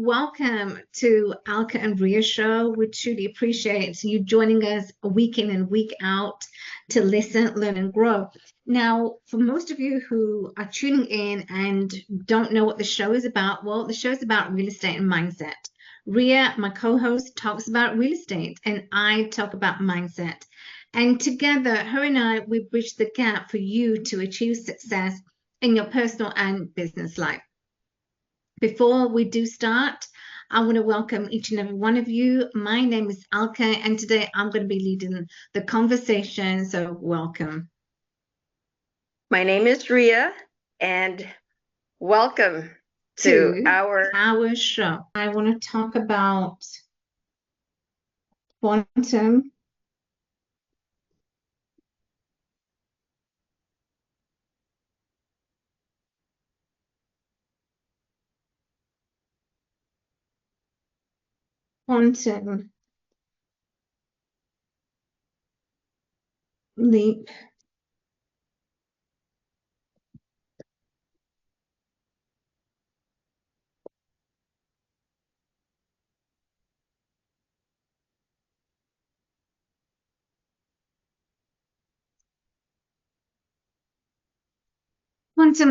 welcome to 𝗥𝗵𝗲 show. We truly appreciate you joining us week in and week out to listen, learn, and grow. Now, for most of you who are tuning in and don't know what the show is about, well, the show is about real estate and mindset. Ria, my co-host, talks about real estate, and I talk about mindset. And together, her and I, we bridge the gap for you to achieve success in your personal and business life. Before we do start, I want to welcome each and every one of you. My name is 𝗥𝗵𝗲, and today I'm going to be leading the conversation, so welcome. My name is Ria, and welcome to our show. I want to talk about quantum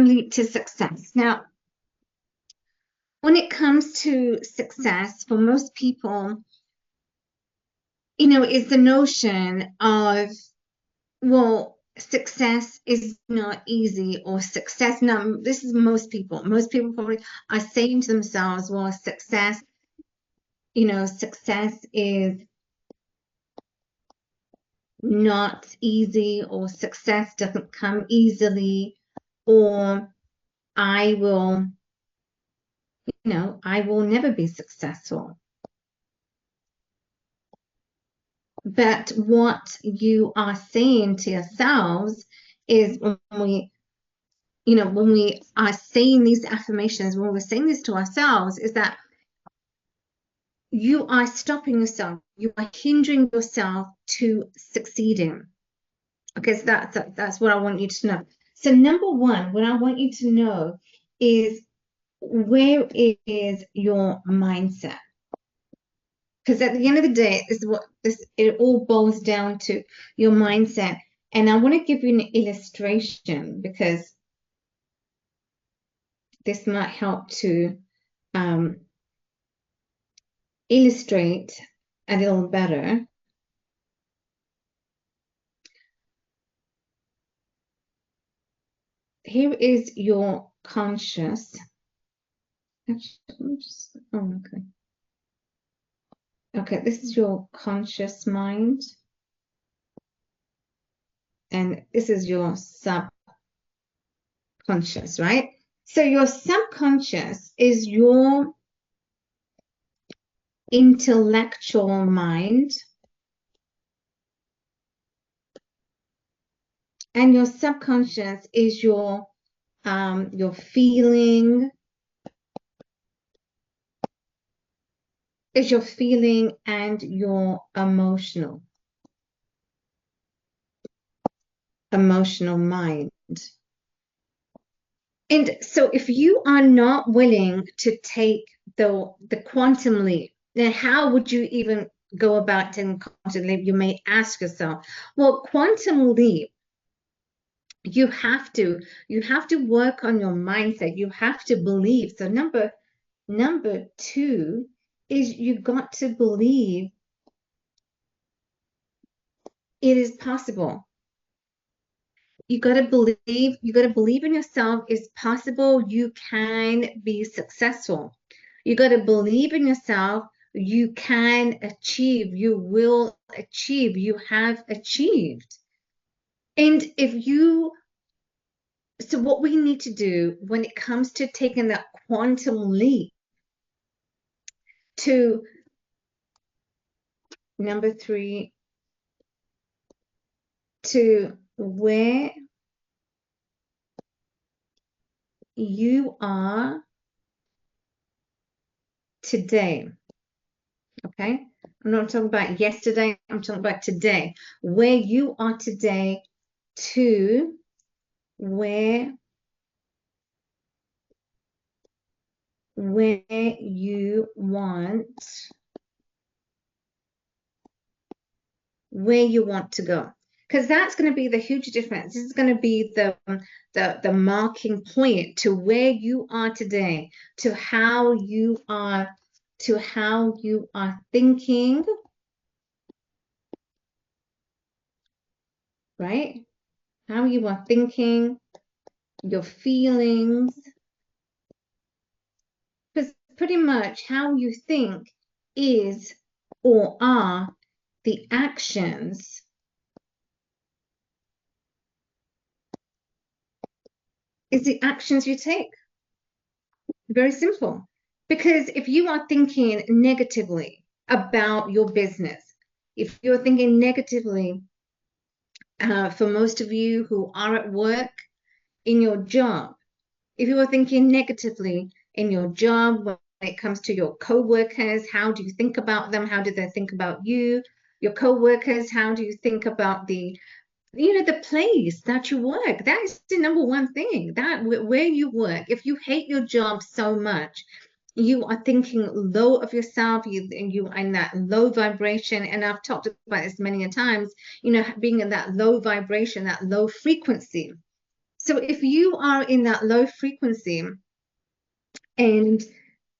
leap to success. Now, when it comes to success, for most people, is the notion of, well, success is not easy, or success. No, this is most people. Most people probably are saying to themselves, well, success is not easy, or success doesn't come easily, or I will never be successful. But what you are saying to yourselves is, when we are saying these affirmations, when we're saying this to ourselves, is that you are stopping yourself. You are hindering yourself to succeeding. Okay, so that's what I want you to know. So number one, what I want you to know is, where is your mindset? Because at the end of the day, it all boils down to, your mindset. And I want to give you an illustration, because this might help to illustrate a little better. Here is your conscious. Okay, this is your conscious mind, and this is your subconscious, right? So your subconscious is your intellectual mind, and your subconscious is your feeling, and your emotional mind. And so if you are not willing to take the quantum leap, then how would you even go about taking quantum leap? You may ask yourself. Well, quantum leap, you have to work on your mindset. You have to believe. So number two is, you got to believe it is possible. You got to believe in yourself. It's possible. You can be successful. You got to believe in yourself. You can achieve. You will achieve. You have achieved. And so what we need to do when it comes to taking that quantum leap to number three, to where you are today. Okay, I'm not talking about yesterday, I'm talking about today. Where you are today to where where you want to go, because that's going to be the huge difference. This is going to be the marking point to where you are today, to how you are thinking, right? How you are thinking, your feelings, because pretty much how you think is or are the actions you take. Very simple. Because if you are thinking negatively about your business, if you're thinking negatively, for most of you who are at work, in your job, if you are thinking negatively in your job when it comes to your co-workers, how do you think about them? How do they think about you? Your co-workers, how do you think about the place that you work? That is the number one thing, that where you work. If you hate your job so much, you are thinking low of yourself, you are in that low vibration. And I've talked about this many a times, being in that low vibration, that low frequency. So if you are in that low frequency, and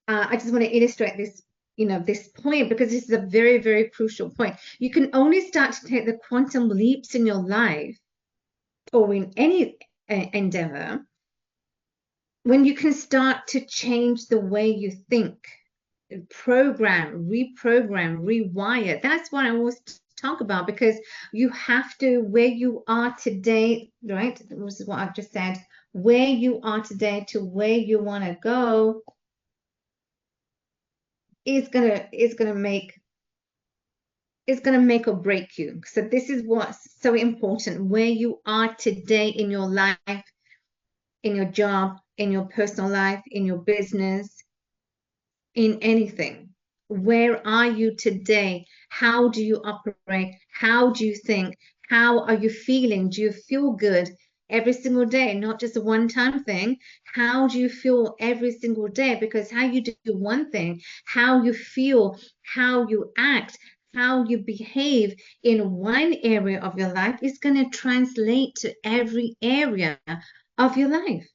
I just want to illustrate this, this point, because this is a very, very crucial point. You can only start to take the quantum leaps in your life or in any endeavor when you can start to change the way you think, program, reprogram, rewire. That's what I always talk about, because you have to, where you are today, right? This is what I've just said. Where you are today to where you want to go is gonna make or break you. So this is what's so important. Where you are today in your life, in your job, in your personal life, in your business, in anything. Where are you today? How do you operate? How do you think? How are you feeling? Do you feel good every single day? Not just a one-time thing. How do you feel every single day? Because how you do one thing, how you feel, how you act, how you behave in one area of your life is going to translate to every area of your life.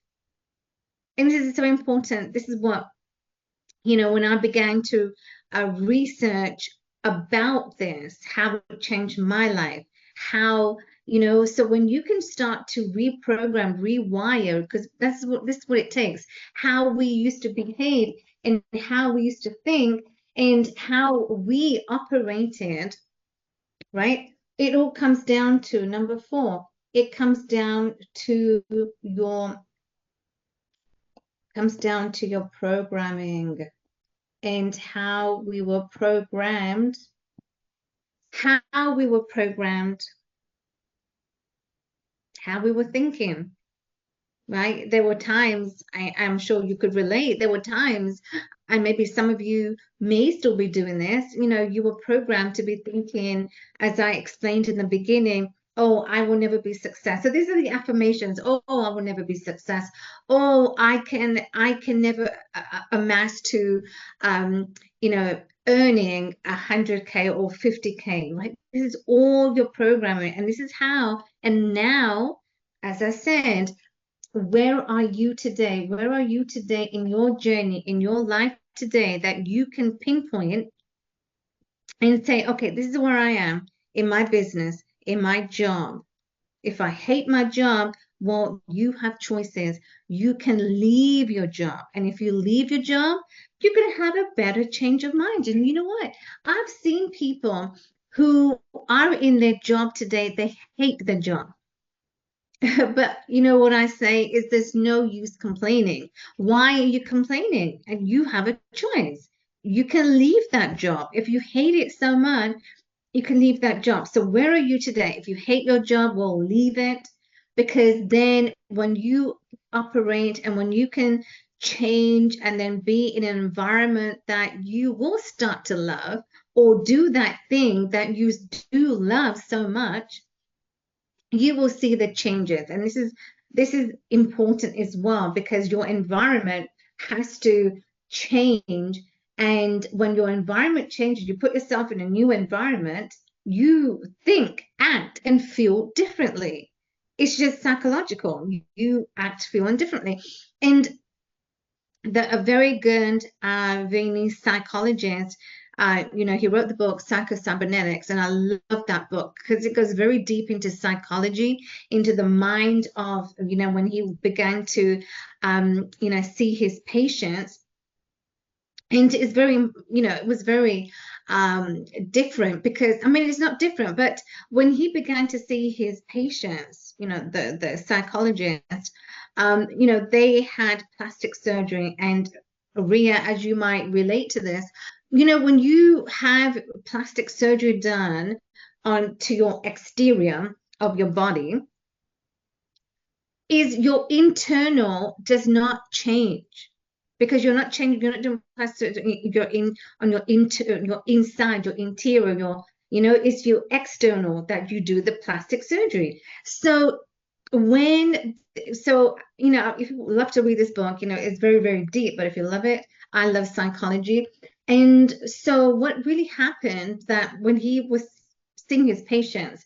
And this is so important. This is what, when I began to research about this, how it changed my life, how, so when you can start to reprogram, rewire, because this is what it takes, how we used to behave and how we used to think and how we operated, right? It all comes down to number 4. It comes down to your programming and how we were programmed, how we were thinking, right? There were times, I'm sure you could relate, there were times, and maybe some of you may still be doing this, you were programmed to be thinking, as I explained in the beginning, oh, I will never be success. So these are the affirmations. Oh, I will never be success. Oh, I can never amass to, earning 100K or 50K, right? This is all your programming. And this is how, and now, as I said, where are you today? Where are you today in your journey, in your life today, that you can pinpoint and say, okay, this is where I am in my business, in my job. If I hate my job, well, you have choices. You can leave your job. And if you leave your job, you're going to have a better change of mind. And you know what? I've seen people who are in their job today, they hate the job. But you know what I say is there's no use complaining. Why are you complaining? And you have a choice. You can leave that job. If you hate it so much, you can leave that job. So where are you today? If you hate your job, well, leave it. Because then when you operate and when you can change and then be in an environment that you will start to love or do that thing that you do love so much, you will see the changes. And this is important as well, because your environment has to change. And when your environment changes, you put yourself in a new environment, you think, act, and feel differently. It's just psychological. You act, feeling differently. And a very good Viennese psychologist, he wrote the book Psycho-Cybernetics, and I love that book because it goes very deep into psychology, into the mind of, when he began to, see his patients. And it's very, it was very different because, it's not different, but when he began to see his patients, the psychologist, they had plastic surgery. And Ria, as you might relate to this, when you have plastic surgery done onto your exterior of your body, is your internal does not change. Because you're not changing, you're not doing plastic surgery, you're in on your inside, your interior, it's your external that you do the plastic surgery. So if you love to read this book, it's very, very deep, but if you love it, I love psychology. And so what really happened, that when he was seeing his patients,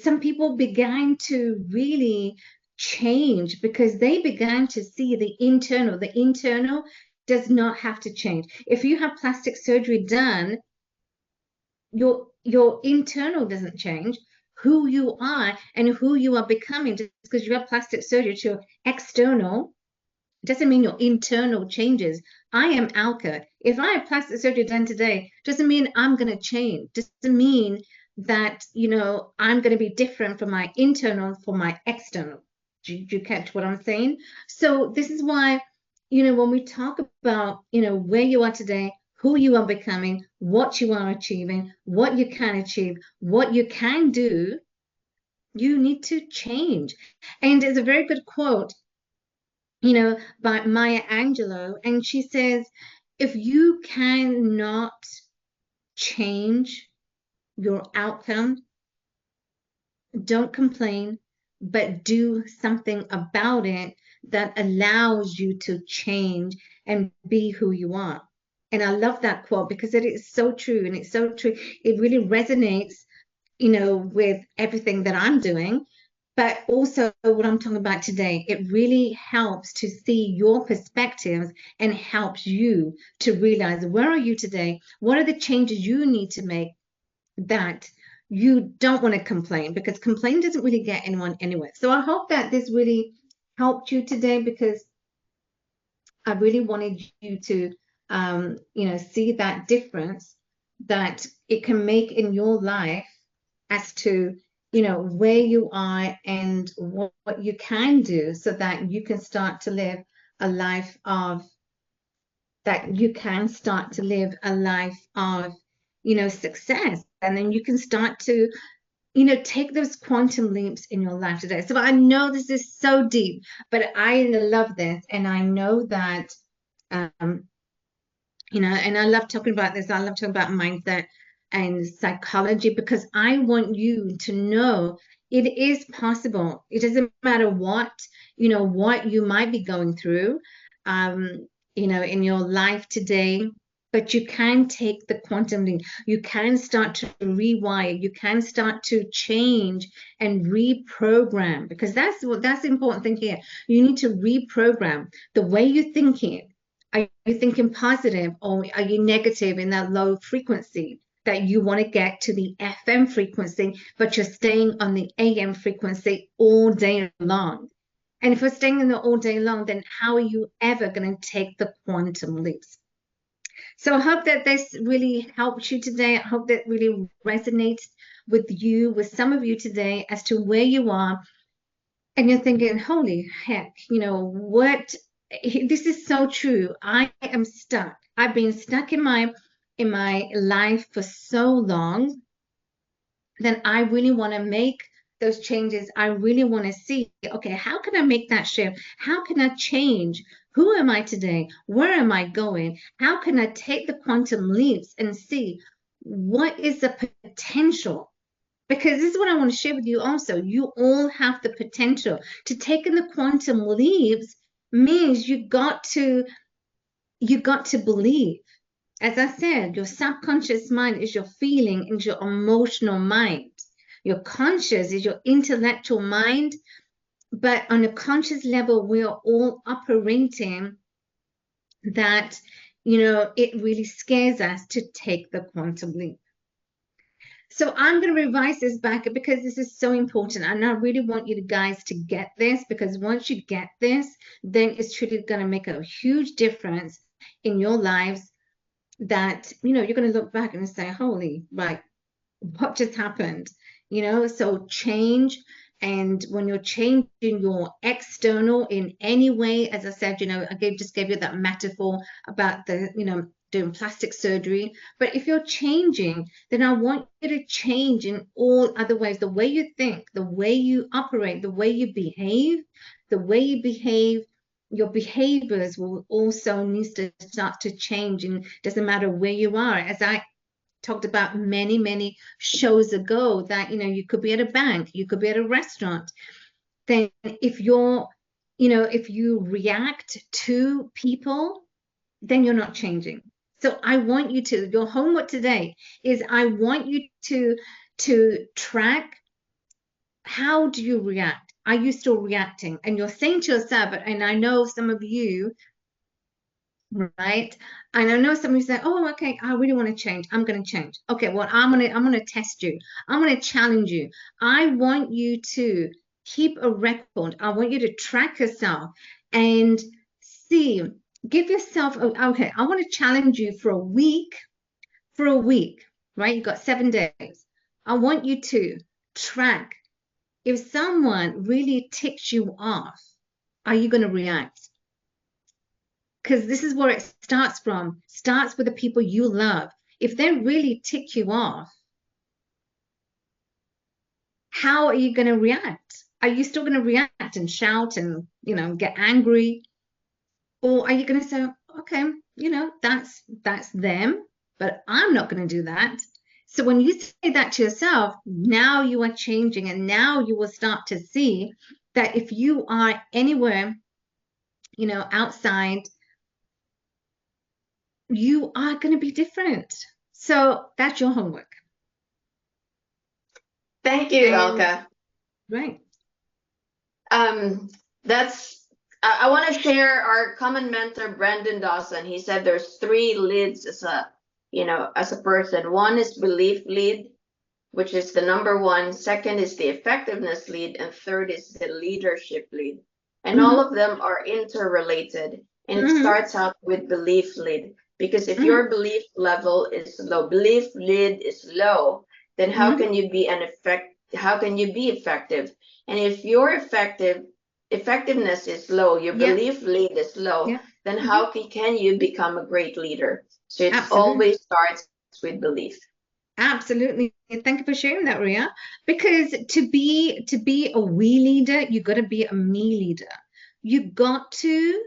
some people began to really change because they began to see the internal. The internal does not have to change. If you have plastic surgery done, your internal doesn't change. Who you are and who you are becoming, just because you have plastic surgery to your external, doesn't mean your internal changes. I am 𝗥𝗵𝗲. If I have plastic surgery done today, doesn't mean I'm going to change. Doesn't mean that, I'm going to be different from my internal for my external. Do you catch what I'm saying? So this is why, when we talk about, where you are today, who you are becoming, what you are achieving, what you can achieve, what you can do, you need to change. And there's a very good quote, by Maya Angelou, and she says, if you cannot change your outcome, don't complain, but do something about it that allows you to change and be who you are. And I love that quote because it is so true, and it's so true. It really resonates, with everything that I'm doing. But also what I'm talking about today, it really helps to see your perspectives and helps you to realize, where are you today? What are the changes you need to make that you don't want to complain, because complaining doesn't really get anyone anywhere. So I hope that this really helped you today, because I really wanted you to, see that difference that it can make in your life as to, where you are and what you can do, so that you can start to live a life of, success. And then you can start to, take those quantum leaps in your life today. So I know this is so deep, but I love this. And I know that, and I love talking about this. I love talking about mindset and psychology, because I want you to know it is possible. It doesn't matter what you might be going through, in your life today, but you can take the quantum leap. You can start to rewire. You can start to change and reprogram, because that's the important thing here. You need to reprogram the way you're thinking. Are you thinking positive, or are you negative in that low frequency that you want to get to the FM frequency, but you're staying on the AM frequency all day long? And if we're staying in there all day long, then how are you ever going to take the quantum leaps? So I hope that this really helps you today. I hope that really resonates with you, with some of you today, as to where you are. And you're thinking, holy heck, what? This is so true. I am stuck. I've been stuck in my life for so long that I really want to make those changes. I really want to see, okay, how can I make that shift? How can I change? Who am I today? Where am I going? How can I take the quantum leaps and see what is the potential? Because this is what I want to share with you also. You all have the potential to take in the quantum leaps. Means you got to you got to believe. As I said, your subconscious mind is your feeling, is your emotional mind. Your conscious is your intellectual mind. But on a conscious level, we are all operating that, it really scares us to take the quantum leap. So I'm going to revise this back because this is so important. And I really want you guys to get this, because once you get this, then it's truly going to make a huge difference in your lives, that, you're going to look back and say, holy, right, what just happened? So change. And when you're changing your external in any way, as I said, I just gave you that metaphor about doing plastic surgery. But if you're changing, then I want you to change in all other ways. The way you think, the way you operate, the way you behave, your behaviors will also need to start to change. And it doesn't matter where you are. As I talked about many shows ago, that you could be at a bank, you could be at a restaurant. Then if you react to people, then you're not changing. So I want you to, your homework today is, I want you to track, how do you react? Are you still reacting? And you're saying to yourself, and I know some of you, right? And I know some of you say, oh, okay, I really want to change. I'm going to change. Okay, well, I'm going to test you. I'm going to challenge you. I want you to keep a record. I want you to track yourself and see, give yourself, okay, I want to challenge you for a week, right? You've got 7 days. I want you to track, if someone really ticks you off, are you going to react? Because this is where it starts from. Starts with the people you love. If they really tick you off, how are you going to react? Are you still going to react and shout and, get angry? Or are you going to say, okay, that's them, but I'm not going to do that. So when you say that to yourself, now you are changing, and now you will start to see that if you are anywhere, outside, you are going to be different. So that's your homework. Thank you, 𝗥𝗵𝗲. Right. I want to share our common mentor, Brendan Dawson. He said there's 3 leads as a person. One is belief lead, which is the number 1. Second is the effectiveness lead, and third is the leadership lead. And all of them are interrelated. And it starts out with belief lead, because if your belief level is low, belief lead is low, then how can you be effective? And if your effectiveness is low, your belief lead is low, then how can you become a great leader? So it always starts with belief. Absolutely. Thank you for sharing that, Ria. Because to be a we leader, you got to be a me leader. You've got to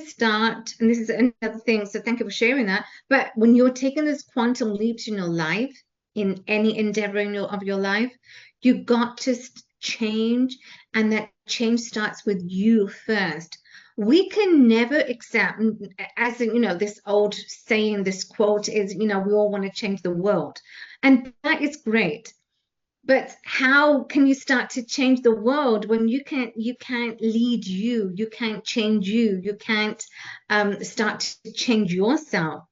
start, and this is another thing, so thank you for sharing that. But when you're taking this quantum leaps in your life, in any endeavor of your life, you've got to change, and that change starts with you first. We can never accept, as this old saying, this quote is, we all want to change the world, and that is great. But how can you start to change the world when you can't lead you can't change you can't start to change yourself,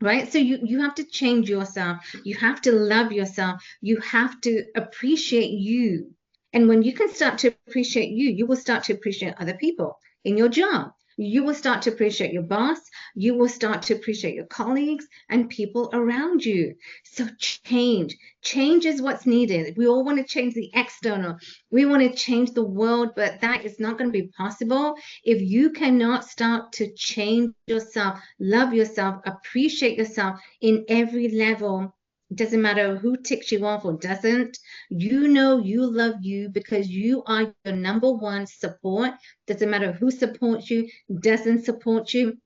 right? So you have to change yourself. You have to love yourself. You have to appreciate you. And when you can start to appreciate you, you will start to appreciate other people in your job. You will start to appreciate your boss. You will start to appreciate your colleagues and people around you. So change is what's needed. We all want to change the external. We want to change the world, but that is not going to be possible if you cannot start to change yourself, love yourself, appreciate yourself in every level. It doesn't matter who ticks you off or doesn't. You love you because you are your number 1 support. Doesn't matter who supports you, doesn't support you.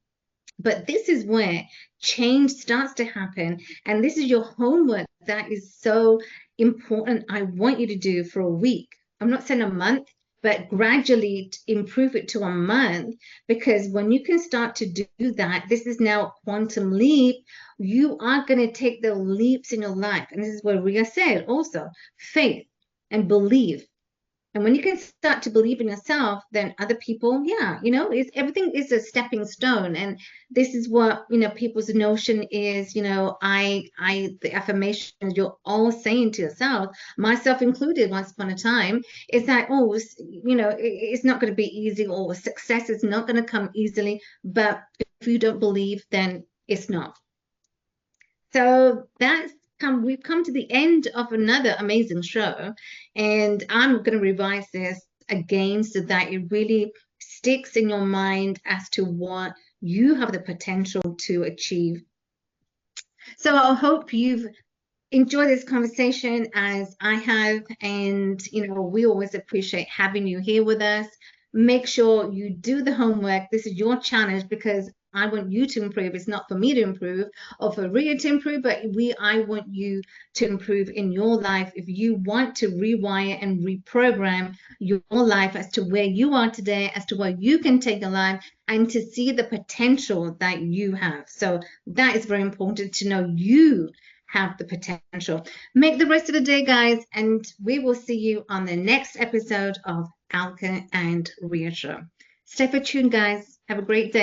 But this is where change starts to happen. And this is your homework that is so important. I want you to do for a week. I'm not saying a month, but gradually improve it to a month, because when you can start to do that, this is now a quantum leap. You are going to take the leaps in your life. And this is what Ria said also, faith and belief. And when you can start to believe in yourself, then other people, yeah, everything is a stepping stone. And this is what, people's notion is, the affirmations you're all saying to yourself, myself included once upon a time, is that, it's not going to be easy, or success is not going to come easily. But if you don't believe, then it's not. So we've come to the end of another amazing show, and I'm going to revise this again so that it really sticks in your mind as to what you have the potential to achieve. So I hope you've enjoyed this conversation as I have, and we always appreciate having you here with us. Make sure you do the homework. This is your challenge, because I want you to improve. It's not for me to improve or for Ria to improve, but I want you to improve in your life. If you want to rewire and reprogram your life as to where you are today, as to where you can take your life, and to see the potential that you have. So that is very important, to know you have the potential. Make the rest of the day, guys, and we will see you on the next episode of Alka and Ria Show. Stay tuned, guys. Have a great day.